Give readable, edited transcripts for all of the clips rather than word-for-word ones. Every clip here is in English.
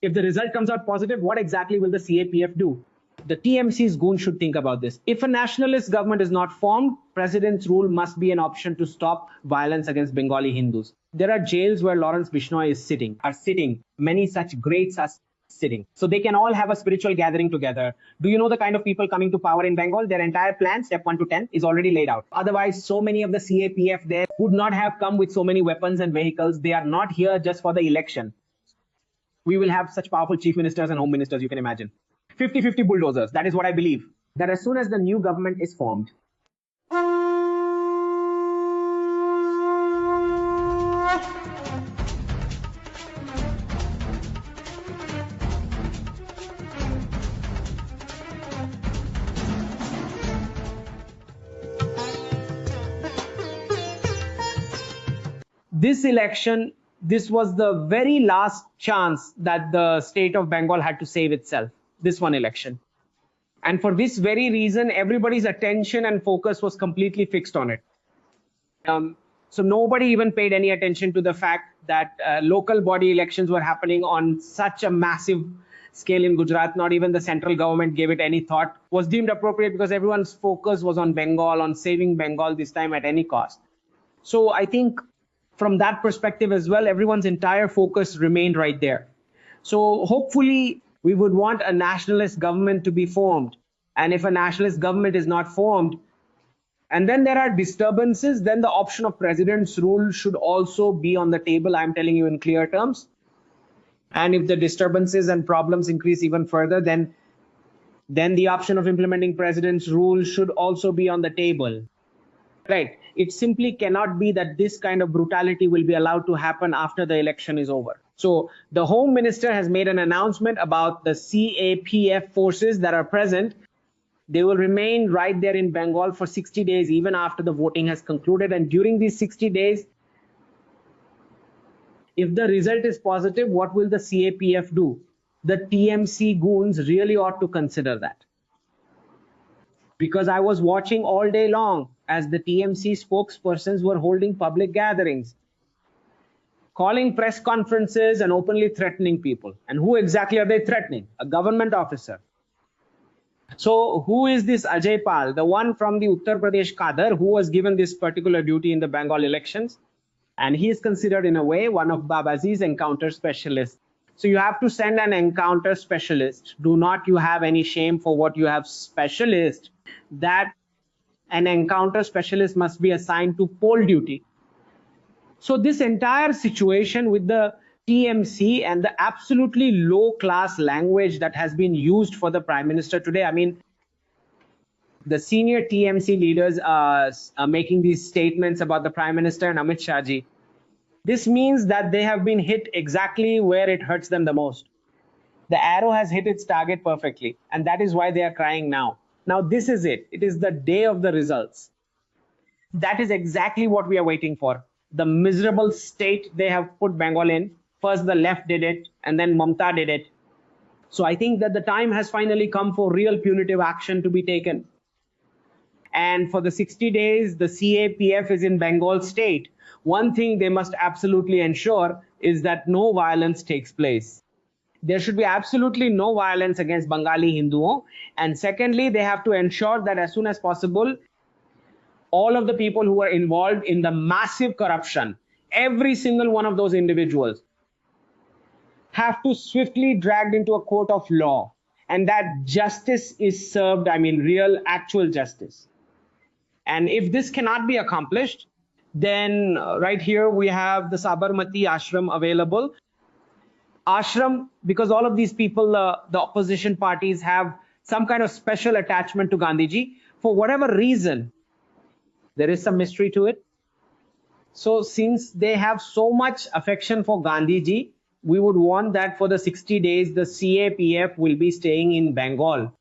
If the result comes out positive, what exactly will the CAPF do? The TMC's goons should think about this. If a nationalist government is not formed, president's rule must be an option to stop violence against Bengali Hindus. There are jails where Lawrence Bishnoi is sitting. Many such greats are sitting. So they can all have a spiritual gathering together. Do you know the kind of people coming to power in Bengal? Their entire plan, step 1 to 10, is already laid out. Otherwise, so many of the CAPF there would not have come with so many weapons and vehicles. They are not here just for the election. We will have such powerful chief ministers and home ministers, you can imagine. 50-50 bulldozers. That is what I believe. That as soon as the new government is formed, this election, this was the very last chance that the state of Bengal had to save itself, this one election. And for this very reason, everybody's attention and focus was completely fixed on it. So nobody even paid any attention to the fact that local body elections were happening on such a massive scale in Gujarat. Not even the central government gave it any thought. Was deemed appropriate because everyone's focus was on Bengal, on saving Bengal this time at any cost. So I think from that perspective as well, everyone's entire focus remained right there. So hopefully we would want a nationalist government to be formed. And if a nationalist government is not formed, and then there are disturbances, then the option of president's rule should also be on the table. I'm telling you in clear terms. And if the disturbances and problems increase even further, then the option of implementing president's rule should also be on the table. Right. It simply cannot be that this kind of brutality will be allowed to happen after the election is over. So the Home Minister has made an announcement about the CAPF forces that are present. They will remain right there in Bengal for 60 days, even after the voting has concluded. And during these 60 days, if the result is positive, what will the CAPF do? The TMC goons really ought to consider that. Because I was watching all day long as the TMC spokespersons were holding public gatherings, calling press conferences and openly threatening people. And who exactly are they threatening? A government officer. So who is this Ajay Pal, the one from the Uttar Pradesh cadre who was given this particular duty in the Bengal elections? And he is considered in a way one of Babaji's encounter specialists. So you have to send an encounter specialist. Do not you have any shame for what you have specialist, that an encounter specialist must be assigned to poll duty. So this entire situation with the TMC and the absolutely low class language that has been used for the Prime Minister today, I mean, the senior TMC leaders are making these statements about the Prime Minister and Amit Shah ji. This means that they have been hit exactly where it hurts them the most. The arrow has hit its target perfectly, and that is why they are crying now. Now this is it. It is the day of the results. That is exactly what we are waiting for. The miserable state they have put Bengal in. First the left did it, and then Mamta did it. So I think that the time has finally come for real punitive action to be taken. And for the 60 days, the CAPF is in Bengal state. One thing they must absolutely ensure is that no violence takes place. There should be absolutely no violence against Bengali Hindu. And secondly, they have to ensure that as soon as possible, all of the people who are involved in the massive corruption, every single one of those individuals, have to swiftly dragged into a court of law, and that justice is served, I mean real actual justice. And if this cannot be accomplished, then right here we have the Sabarmati ashram available. Ashram, because all of these people, the opposition parties, have some kind of special attachment to Gandhiji. For whatever reason, there is some mystery to it. So since they have so much affection for Gandhiji, we would want that for the 60 days, the CAPF will be staying in Bengal.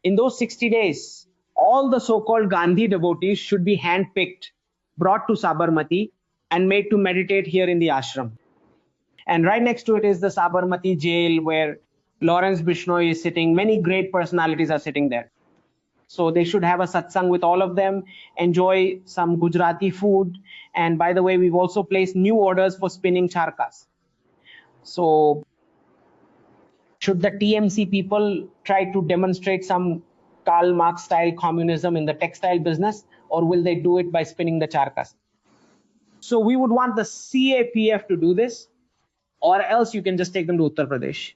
In those 60 days, all the so-called Gandhi devotees should be handpicked, brought to Sabarmati, and made to meditate here in the ashram. And right next to it is the Sabarmati jail where Lawrence Bishnoi is sitting. Many great personalities are sitting there. So they should have a satsang with all of them, enjoy some Gujarati food. And by the way, we've also placed new orders for spinning charkas. So Should the TMC people try to demonstrate some Karl Marx style communism in the textile business, or will they do it by spinning the charkas? So we would want the CAPF to do this, or else you can just take them to Uttar Pradesh.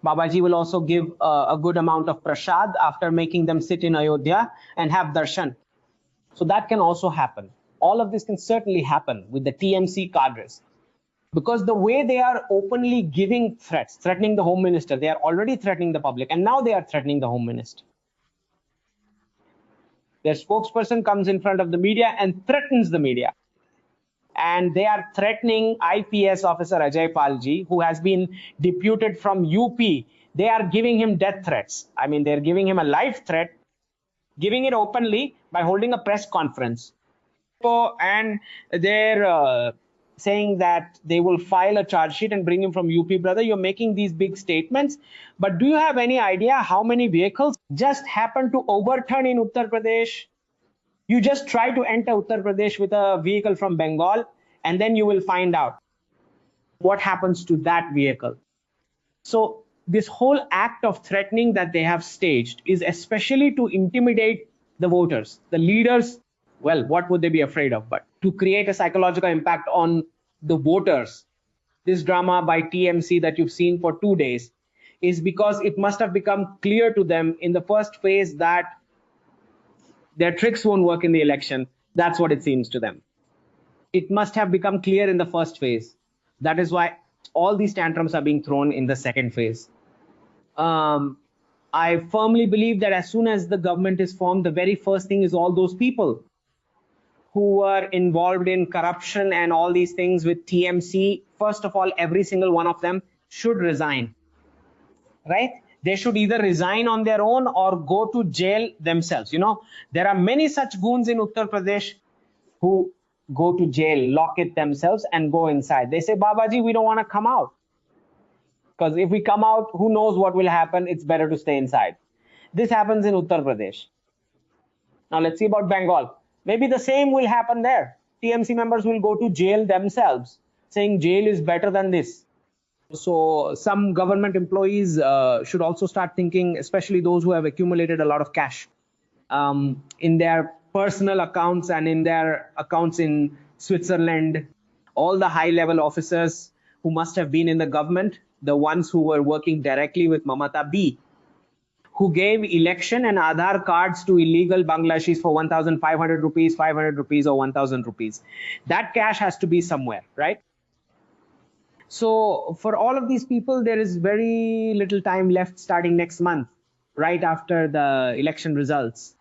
Babaji will also give a good amount of prasad after making them sit in Ayodhya and have darshan. So that can also happen. All of this can certainly happen with the TMC cadres. Because the way they are openly giving threats, threatening the home minister, they are already threatening the public, and now they are threatening the home minister. Their spokesperson comes in front of the media and threatens the media. And they are threatening IPS officer Ajay Palji, who has been deputed from UP. They are giving him death threats. I mean, they're giving him a life threat, giving it openly by holding a press conference. And they're saying that they will file a charge sheet and bring him from UP. Brother, you're making these big statements, but do you have any idea how many vehicles just happened to overturn in Uttar Pradesh? You just try to enter Uttar Pradesh with a vehicle from Bengal, and then you will find out what happens to that vehicle. So this whole act of threatening that they have staged is especially to intimidate the voters, the leaders. Well, what would they be afraid of? But to create a psychological impact on the voters. This drama by TMC that you've seen for 2 days is because it must have become clear to them in the first phase that their tricks won't work in the election. That's what it seems to them. It must have become clear in the first phase. That is why all these tantrums are being thrown in the second phase. I firmly believe that as soon as the government is formed, the very first thing is all those people who were involved in corruption and all these things with TMC, first of all, every single one of them should resign, right? They should either resign on their own or go to jail themselves. You know, there are many such goons in Uttar Pradesh who go to jail, lock it themselves and go inside. They say, Babaji, we don't want to come out. Because if we come out, who knows what will happen? It's better to stay inside. This happens in Uttar Pradesh. Now let's see about Bengal. Maybe the same will happen there. TMC members will go to jail themselves, saying jail is better than this. So some government employees should also start thinking, especially those who have accumulated a lot of cash in their personal accounts and in their accounts in Switzerland. All the high-level officers who must have been in the government, the ones who were working directly with Mamata B, who gave election and Aadhaar cards to illegal Bangladeshis for 1,500 rupees, 500 rupees, or 1,000 rupees. That cash has to be somewhere, right? So for all of these people, there is very little time left starting next month, right after the election results.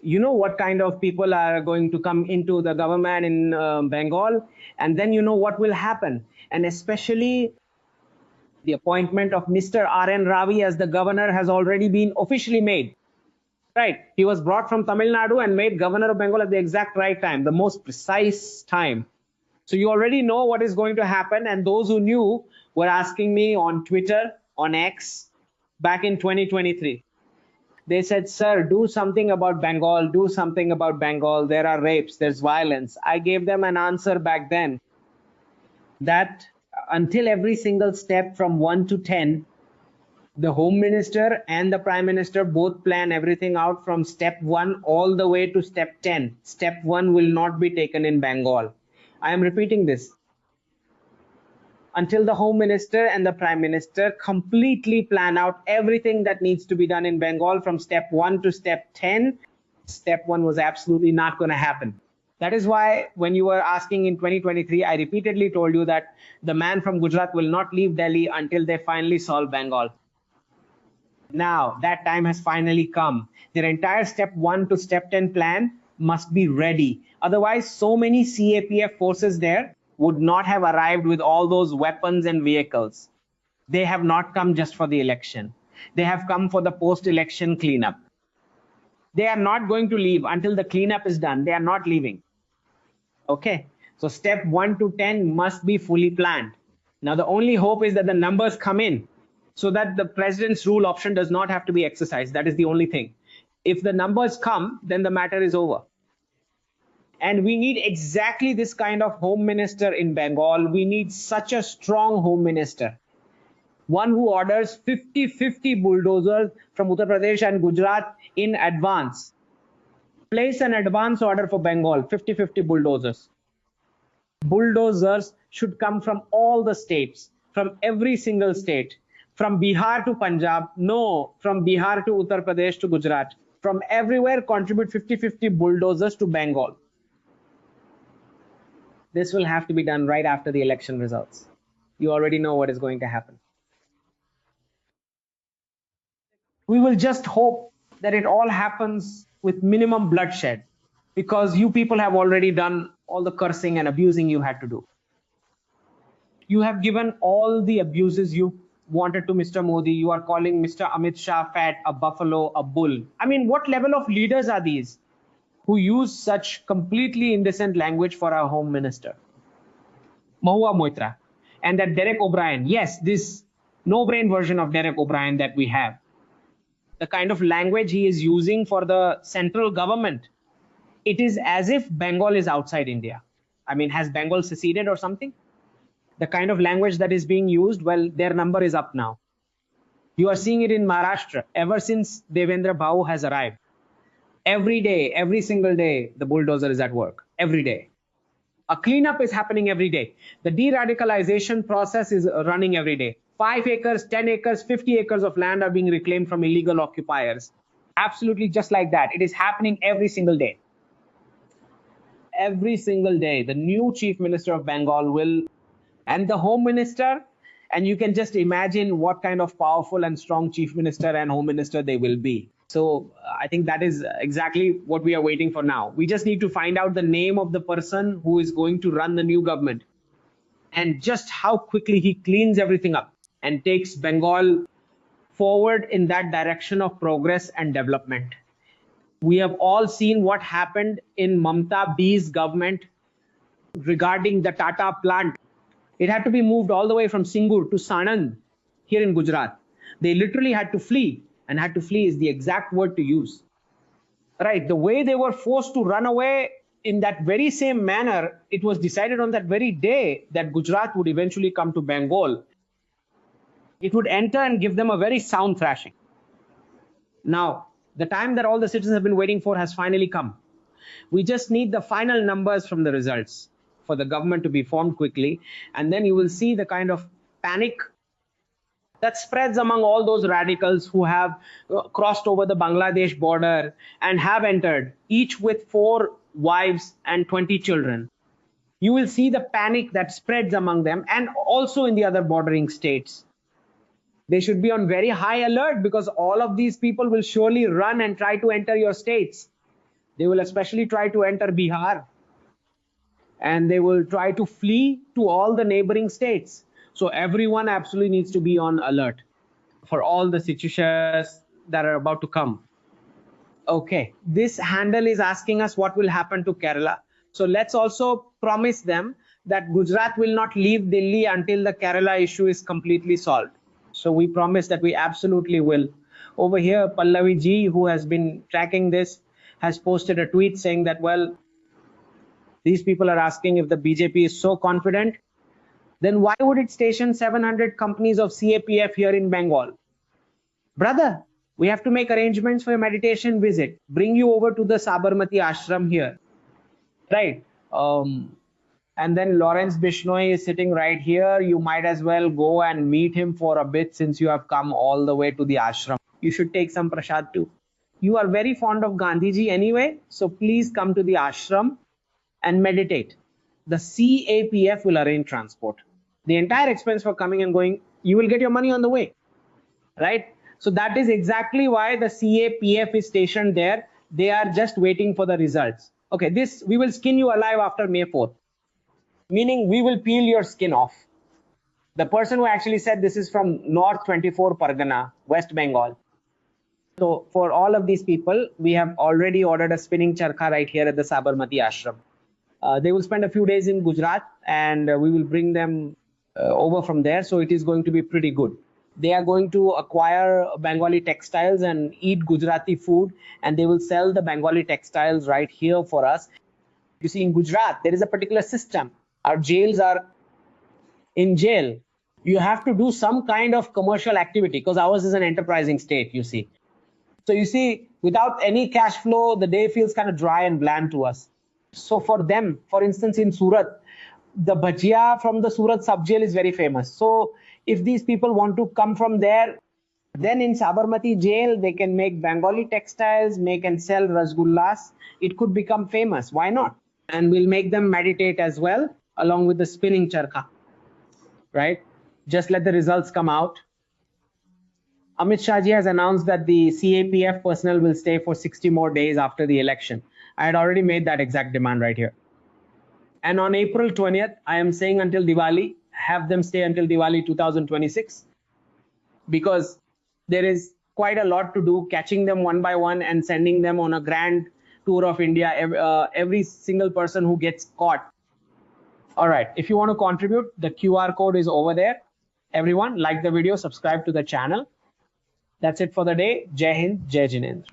You know what kind of people are going to come into the government in Bengal, and then you know what will happen. And especially the appointment of Mr. R.N. Ravi as the governor has already been officially made. Right. He was brought from Tamil Nadu and made governor of Bengal at the exact right time, the most precise time. So you already know what is going to happen. And those who knew were asking me on Twitter, on X, back in 2023. They said, sir, do something about Bengal, do something about Bengal. There are rapes, there's violence. I gave them an answer back then that until every single step from 1 to 10, the Home Minister and the Prime Minister both plan everything out from step 1 all the way to step 10. Step 1 will not be taken in Bengal. I am repeating this. Until the Home Minister and the Prime Minister completely plan out everything that needs to be done in Bengal from step 1 to step 10, step 1 was absolutely not going to happen. That is why when you were asking in 2023, I repeatedly told you that the man from Gujarat will not leave Delhi until they finally solve Bengal. Now, that time has finally come. Their entire step 1 to step 10 plan must be ready. Otherwise, so many CAPF forces there would not have arrived with all those weapons and vehicles. They have not come just for the election. They have come for the post-election cleanup. They are not going to leave until the cleanup is done. They are not leaving. Okay, so step 1 to 10 must be fully planned. Now, the only hope is that the numbers come in so that the president's rule option does not have to be exercised. That is the only thing. If the numbers come, then the matter is over. And we need exactly this kind of home minister in Bengal. We need such a strong home minister. one who orders 50 bulldozers from Uttar Pradesh and Gujarat in advance. Place an advance order for Bengal, 50 bulldozers. Bulldozers should come from all the states, from every single state, from Bihar to Punjab, no, from Bihar to Uttar Pradesh to Gujarat, from everywhere contribute 50 bulldozers to Bengal. This will have to be done right after the election results. You already know what is going to happen. We will just hope that it all happens with minimum bloodshed, because you people have already done all the cursing and abusing you had to do. You have given all the abuses you wanted to Mr. Modi. You are calling Mr. Amit Shah fat, a buffalo, a bull. I mean, what level of leaders are these who use such completely indecent language for our home minister? Mahua Moitra. And that Derek O'Brien, yes, this no-brain version of Derek O'Brien that we have. The kind of language he is using for the central government, it is as if Bengal is outside India. I mean, has Bengal seceded or something? The kind of language that is being used, well, their number is up now. You are seeing it in Maharashtra ever since Devendra Bhau has arrived. Every day, every single day, the bulldozer is at work. Every day. A cleanup is happening every day. The de-radicalization process is running every day. 5 acres, 10 acres, 50 acres of land are being reclaimed from illegal occupiers. Absolutely just like that. It is happening every single day. Every single day, the new chief minister of Bengal will, and the home minister, and you can just imagine what kind of powerful and strong chief minister and home minister they will be. So I think that is exactly what we are waiting for now. We just need to find out the name of the person who is going to run the new government, and just how quickly he cleans everything up and takes Bengal forward in that direction of progress and development. We have all seen what happened in Mamta B's government regarding the Tata plant. It had to be moved all the way from Singur to Sanand here in Gujarat. They literally had to flee, and had to flee is the exact word to use. Right, the way they were forced to run away in that very same manner, it was decided on that very day that Gujarat would eventually come to Bengal. It would enter and give them a very sound thrashing. Now, the time that all the citizens have been waiting for has finally come. We just need the final numbers from the results for the government to be formed quickly, and then you will see the kind of panic that spreads among all those radicals who have crossed over the Bangladesh border and have entered, each with 4 wives and 20 children. You will see the panic that spreads among them, and also in the other bordering states. They should be on very high alert, because all of these people will surely run and try to enter your states. They will especially try to enter Bihar, and they will try to flee to all the neighboring states. So everyone absolutely needs to be on alert for all the situations that are about to come. Okay, this handle is asking us what will happen to Kerala. So let's also promise them that Gujarat will not leave Delhi until the Kerala issue is completely solved. So we promise that we absolutely will. Over here, Pallavi ji, who has been tracking this, has posted a tweet saying that, well, these people are asking if the BJP is so confident, then why would it station 700 companies of CAPF here in Bengal? Brother, we have to make arrangements for a meditation visit, bring you over to the Sabarmati ashram here, right? And then Lawrence Bishnoi is sitting right here. You might as well go and meet him for a bit, since you have come all the way to the ashram. You should take some prasad too. You are very fond of Gandhiji anyway, so please come to the ashram and meditate. The CAPF will arrange transport. The entire expense for coming and going, you will get your money on the way, right? So that is exactly why the CAPF is stationed there. They are just waiting for the results. Okay, this, we will skin you alive after May 4th, meaning we will peel your skin off. The person who actually said this is from North 24 Pargana, West Bengal. So for all of these people, we have already ordered a spinning charkha right here at the Sabarmati ashram. They will spend a few days in Gujarat, and we will bring them over from there. So it is going to be pretty good. They are going to acquire Bengali textiles and eat Gujarati food, and they will sell the Bengali textiles right here for us. You see, in Gujarat, there is a particular system. Our jails are in jail. You have to do some kind of commercial activity because ours is an enterprising state, you see. So you see, without any cash flow, the day feels kind of dry and bland to us. So for them, for instance, in Surat, the bhajia from the Surat sub-jail is very famous. So if these people want to come from there, then in Sabarmati jail, they can make Bengali textiles, make and sell rasgullas. It could become famous. Why not? And we'll make them meditate as well, along with the spinning charkha, right? Just let the results come out. Amit Shah ji has announced that the CAPF personnel will stay for 60 more days after the election. I had already made that exact demand right here. And on April 20th, I am saying until Diwali, have them stay until Diwali 2026, because there is quite a lot to do, catching them one by one and sending them on a grand tour of India, every single person who gets caught. All right, if you want to contribute, the QR code is over there. Everyone, like the video, subscribe to the channel. That's it for the day. Jai Hind, Jai Jinendra.